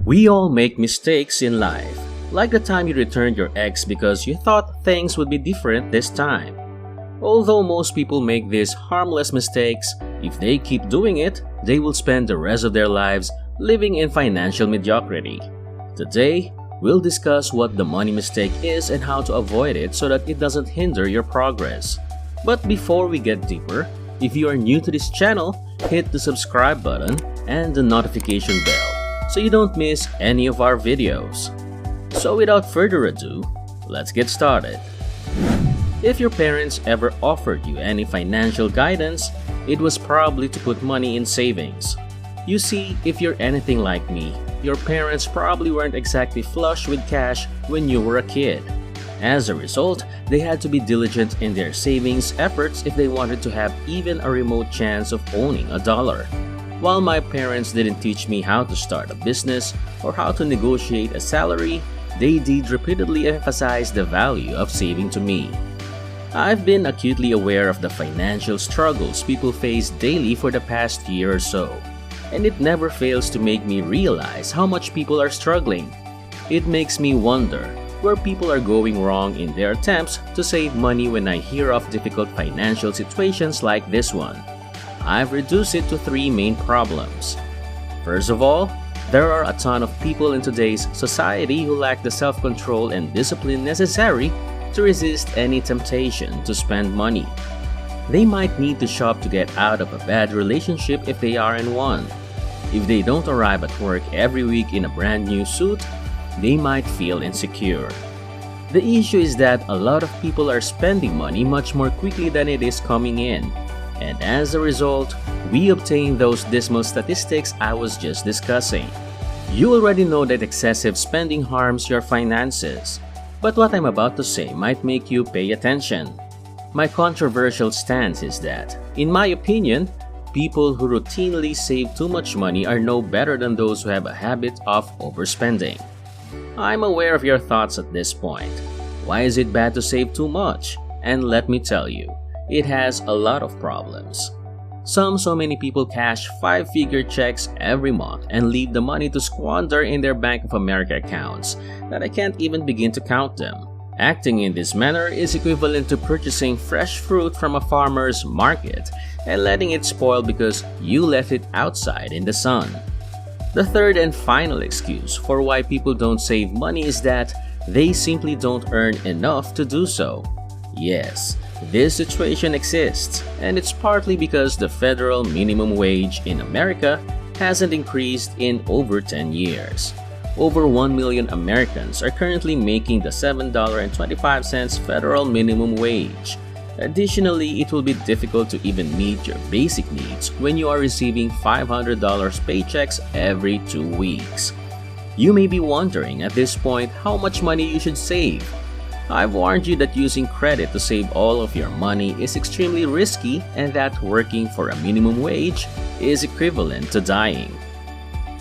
We all make mistakes in life, like the time you returned your ex because you thought things would be different this time. Although most people make these harmless mistakes, if they keep doing it, they will spend the rest of their lives living in financial mediocrity. Today, we'll discuss what the money mistake is and how to avoid it so that it doesn't hinder your progress. But before we get deeper, if you are new to this channel, hit the subscribe button and the notification bell so you don't miss any of our videos. So without further ado, let's get started. If your parents ever offered you any financial guidance, it was probably to put money in savings. You see, if you're anything like me, your parents probably weren't exactly flush with cash when you were a kid. As a result, they had to be diligent in their savings efforts if they wanted to have even a remote chance of owning a dollar. While my parents didn't teach me how to start a business or how to negotiate a salary, they did repeatedly emphasize the value of saving to me. I've been acutely aware of the financial struggles people face daily for the past year or so, and it never fails to make me realize how much people are struggling. It makes me wonder where people are going wrong in their attempts to save money when I hear of difficult financial situations like this one. I've reduced it to three main problems. First of all, there are a ton of people in today's society who lack the self-control and discipline necessary to resist any temptation to spend money. They might need to shop to get out of a bad relationship if they are in one. If they don't arrive at work every week in a brand new suit, they might feel insecure. The issue is that a lot of people are spending money much more quickly than it is coming in. And as a result, we obtain those dismal statistics I was just discussing. You already know that excessive spending harms your finances, but what I'm about to say might make you pay attention. My controversial stance is that, in my opinion, people who routinely save too much money are no better than those who have a habit of overspending. I'm aware of your thoughts at this point. Why is it bad to save too much? And let me tell you, it has a lot of problems. So many people cash five-figure checks every month and leave the money to squander in their Bank of America accounts that I can't even begin to count them. Acting in this manner is equivalent to purchasing fresh fruit from a farmer's market and letting it spoil because you left it outside in the sun. The third and final excuse for why people don't save money is that they simply don't earn enough to do so. Yes, this situation exists, and it's partly because the federal minimum wage in America hasn't increased in over 10 years. Over 1 million Americans are currently making the $7.25 federal minimum wage. Additionally, it will be difficult to even meet your basic needs when you are receiving $500 paychecks every 2 weeks. You may be wondering at this point how much money you should save. I've warned you that using credit to save all of your money is extremely risky and that working for a minimum wage is equivalent to dying.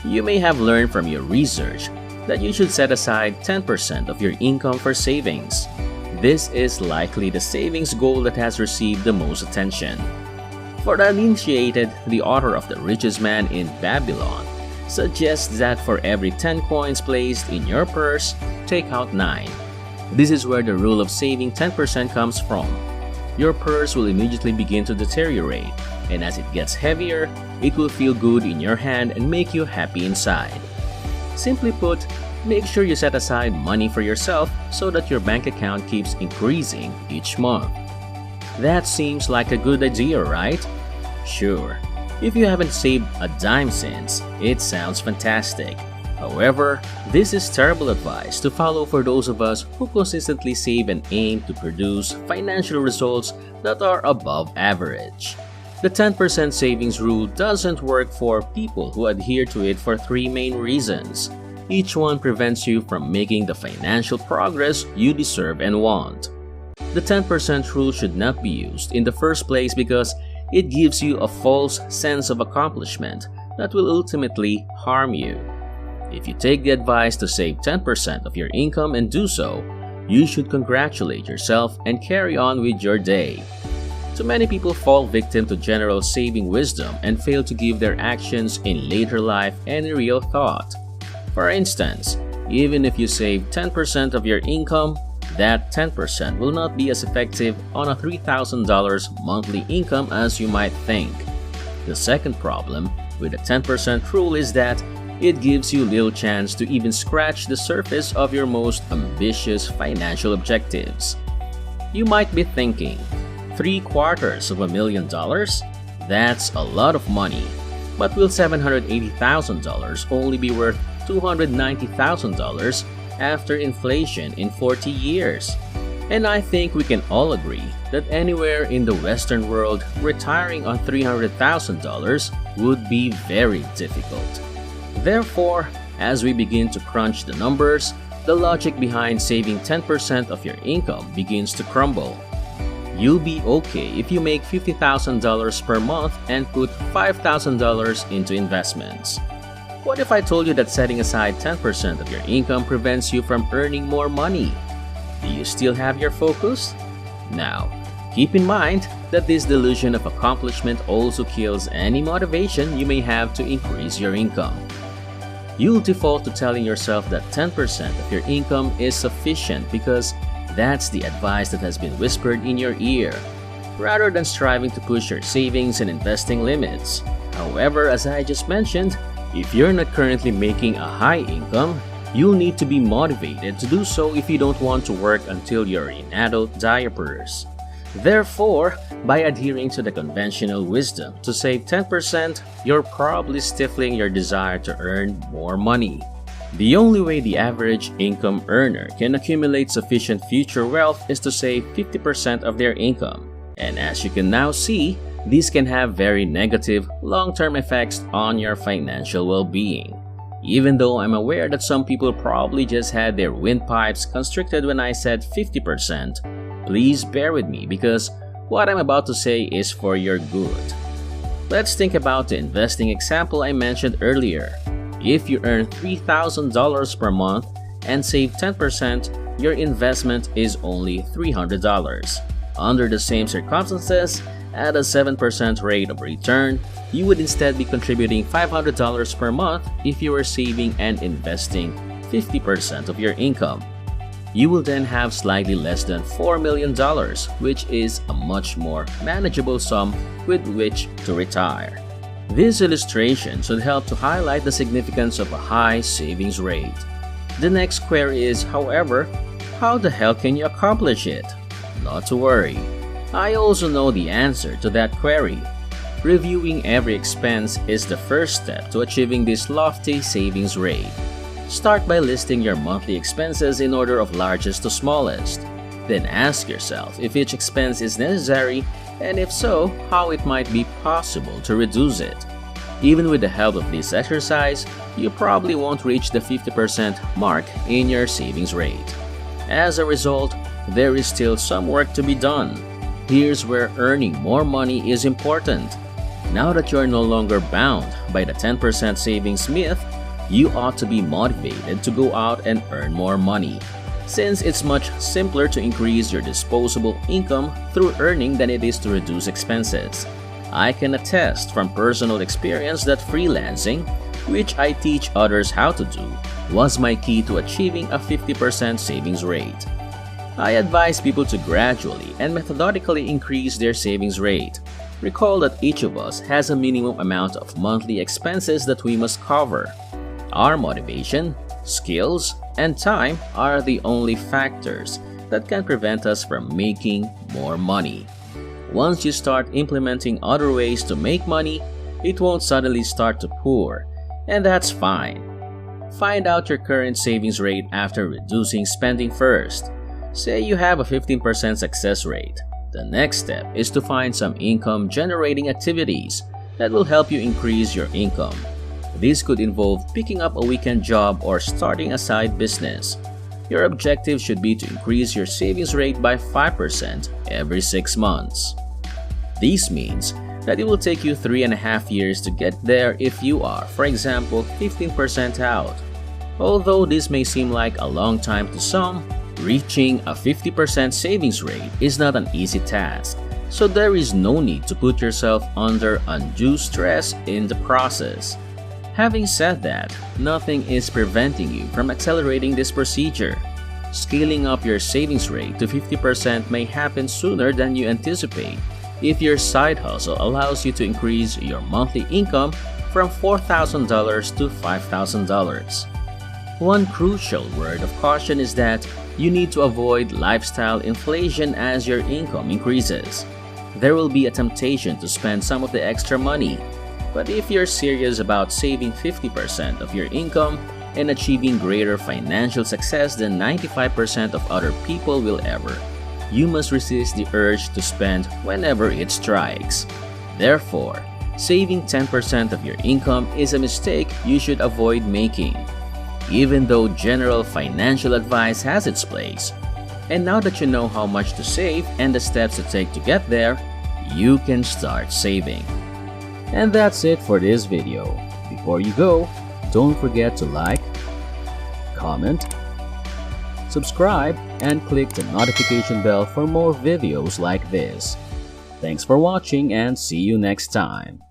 You may have learned from your research that you should set aside 10% of your income for savings. This is likely the savings goal that has received the most attention. For the uninitiated, the author of The Richest Man in Babylon suggests that for every 10 coins placed in your purse, take out 9. This is where the rule of saving 10% comes from. Your purse will immediately begin to deteriorate, and as it gets heavier, it will feel good in your hand and make you happy inside. Simply put, make sure you set aside money for yourself so that your bank account keeps increasing each month. That seems like a good idea, right? Sure. If you haven't saved a dime since, it sounds fantastic. However, this is terrible advice to follow for those of us who consistently save and aim to produce financial results that are above average. The 10% savings rule doesn't work for people who adhere to it for three main reasons. Each one prevents you from making the financial progress you deserve and want. The 10% rule should not be used in the first place because it gives you a false sense of accomplishment that will ultimately harm you. If you take the advice to save 10% of your income and do so, you should congratulate yourself and carry on with your day. Too many people fall victim to general saving wisdom and fail to give their actions in later life any real thought. For instance, even if you save 10% of your income, that 10% will not be as effective on a $3,000 monthly income as you might think. The second problem with the 10% rule is that it gives you little chance to even scratch the surface of your most ambitious financial objectives. You might be thinking, $750,000? That's a lot of money. But will $780,000 only be worth $290,000 after inflation in 40 years? And I think we can all agree that anywhere in the Western world, retiring on $300,000 would be very difficult. Therefore, as we begin to crunch the numbers, the logic behind saving 10% of your income begins to crumble. You'll be okay if you make $50,000 per month and put $5,000 into investments. What if I told you that setting aside 10% of your income prevents you from earning more money? Do you still have your focus? Now, keep in mind that this delusion of accomplishment also kills any motivation you may have to increase your income. You'll default to telling yourself that 10% of your income is sufficient because that's the advice that has been whispered in your ear, rather than striving to push your savings and investing limits. However, as I just mentioned, if you're not currently making a high income, you'll need to be motivated to do so if you don't want to work until you're in adult diapers. Therefore, by adhering to the conventional wisdom to save 10%, you're probably stifling your desire to earn more money. The only way the average income earner can accumulate sufficient future wealth is to save 50% of their income. And as you can now see, these can have very negative long-term effects on your financial well-being. Even though I'm aware that some people probably just had their windpipes constricted when I said 50%, please bear with me because what I'm about to say is for your good. Let's think about the investing example I mentioned earlier. If you earn $3,000 per month and save 10%, your investment is only $300. Under the same circumstances, at a 7% rate of return, you would instead be contributing $500 per month if you were saving and investing 50% of your income. You will then have slightly less than $4 million, which is a much more manageable sum with which to retire. This illustration should help to highlight the significance of a high savings rate. The next query is, however, how the hell can you accomplish it? Not to worry. I also know the answer to that query. Reviewing every expense is the first step to achieving this lofty savings rate. Start by listing your monthly expenses in order of largest to smallest. Then ask yourself if each expense is necessary, and if so, how it might be possible to reduce it. Even with the help of this exercise, you probably won't reach the 50% mark in your savings rate. As a result, there is still some work to be done. Here's where earning more money is important. Now that you are no longer bound by the 10% savings myth, you ought to be motivated to go out and earn more money, since it's much simpler to increase your disposable income through earning than it is to reduce expenses. I can attest from personal experience that freelancing, which I teach others how to do, was my key to achieving a 50% savings rate. I advise people to gradually and methodically increase their savings rate. Recall that each of us has a minimum amount of monthly expenses that we must cover. Our motivation, skills, and time are the only factors that can prevent us from making more money. Once you start implementing other ways to make money, it won't suddenly start to pour, and that's fine. Find out your current savings rate after reducing spending first. Say you have a 15% success rate. The next step is to find some income-generating activities that will help you increase your income. This could involve picking up a weekend job or starting a side business. Your objective should be to increase your savings rate by 5% every 6 months. This means that it will take you 3.5 years to get there if you are, for example, 15% out. Although this may seem like a long time to some, reaching a 50% savings rate is not an easy task, so there is no need to put yourself under undue stress in the process. Having said that, nothing is preventing you from accelerating this procedure. Scaling up your savings rate to 50% may happen sooner than you anticipate if your side hustle allows you to increase your monthly income from $4,000 to $5,000. One crucial word of caution is that you need to avoid lifestyle inflation as your income increases. There will be a temptation to spend some of the extra money, but if you're serious about saving 50% of your income and achieving greater financial success than 95% of other people will ever, you must resist the urge to spend whenever it strikes. Therefore, saving 10% of your income is a mistake you should avoid making, even though general financial advice has its place. And now that you know how much to save and the steps to take to get there, you can start saving. And that's it for this video. Before you go, don't forget to like, comment, subscribe, and click the notification bell for more videos like this. Thanks for watching and see you next time.